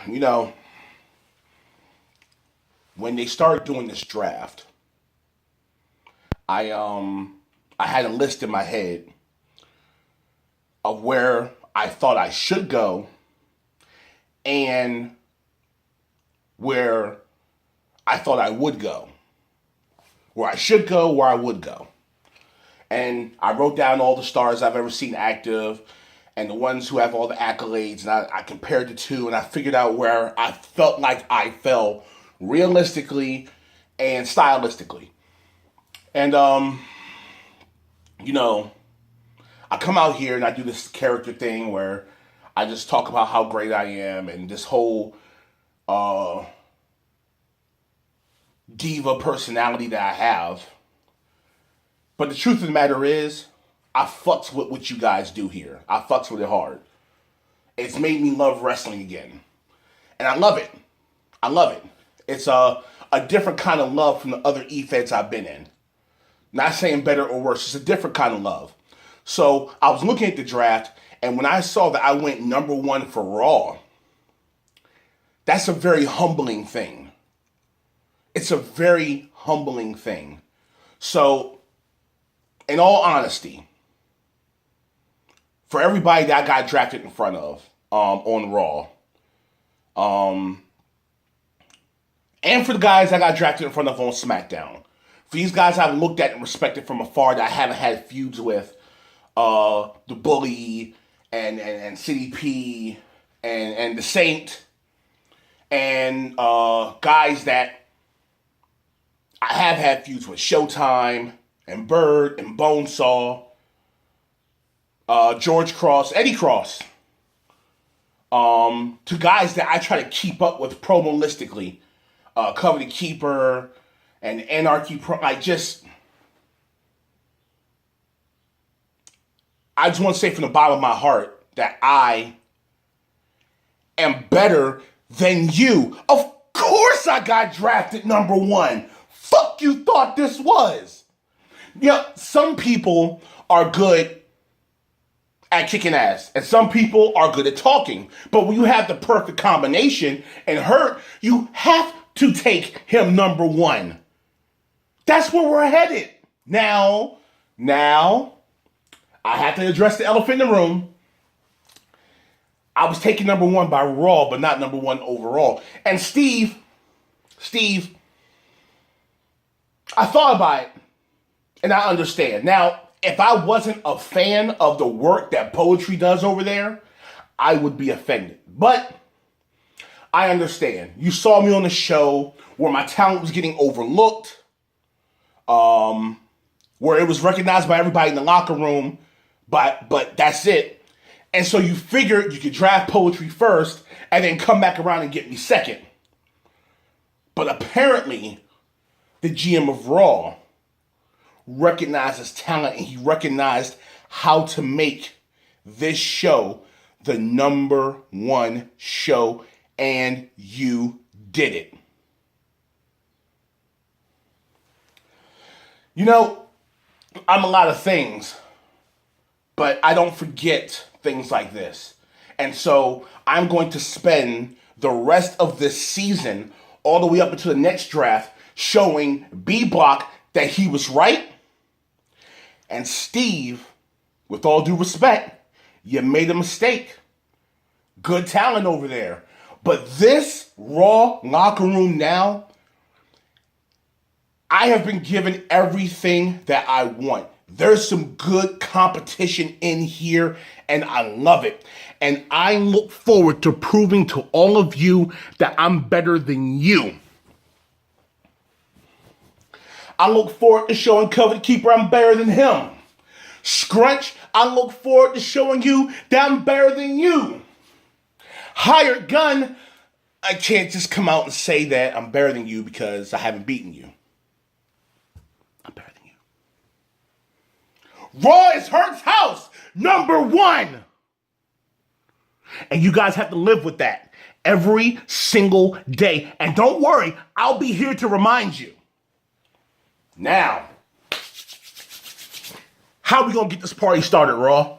You know, when they started doing this draft, I had a list in my head of where I thought I should go and where I thought I would go. Where I should go, where I would go. And I wrote down all the stars I've ever seen active and the ones who have all the accolades. And I compared the two and I figured out where I felt like I fell realistically and stylistically. And, you know, I come out here and I do this character thing where I just talk about how great I am and this whole diva personality that I have. But the truth of the matter is, I fucks with what you guys do here. I fucks with it hard. It's made me love wrestling again. And I love it. I love it. It's a different kind of love from the other E-Feds I've been in. Not saying better or worse, it's a different kind of love. So I was looking at the draft, and when I saw that I went number one for Raw, that's a very humbling thing. It's a very humbling thing. So, in all honesty, for everybody that I got drafted in front of on Raw, and for the guys I got drafted in front of on SmackDown, for these guys I've looked at and respected from afar that I haven't had feuds with, the Bully and CDP and the Saint and guys that I have had feuds with, Showtime and Bird and Bonesaw, George Cross, Eddie Cross, to guys that I try to keep up with promolistically, Cover the Keeper and Anarchy Pro. I just want to say from the bottom of my heart that I am better than you. Of course I got drafted number one. Fuck you thought this was. Yeah, some people are good at kicking ass, and some people are good at talking. But when you have the perfect combination and Hurt, you have to take him number one. That's where we're headed. Now, I have to address the elephant in the room. I was taken number one by Raw, but not number one overall. And Steve, I thought about it, and I understand. Now, if I wasn't a fan of the work that Poetry does over there, I would be offended. But I understand. You saw me on the show where my talent was getting overlooked, where it was recognized by everybody in the locker room, but that's it. And so you figured you could draft Poetry first and then come back around and get me second. But apparently, the GM of Raw recognized his talent and he recognized how to make this show the number one show, and you did it. You know, I'm a lot of things, but I don't forget things like this. And so I'm going to spend the rest of this season all the way up until the next draft showing B-Block that he was right. And Steve, with all due respect, you made a mistake. Good talent over there. But this Raw locker room now, I have been given everything that I want. There's some good competition in here, and I love it. And I look forward to proving to all of you that I'm better than you. I look forward to showing Cover the Keeper I'm better than him. Scrunch, I look forward to showing you that I'm better than you. Hired Gun, I can't just come out and say that I'm better than you because I haven't beaten you. I'm better than you. Raw is Hurt's house, number one. And you guys have to live with that every single day. And don't worry, I'll be here to remind you. Now, how are we going to get this party started, Raw?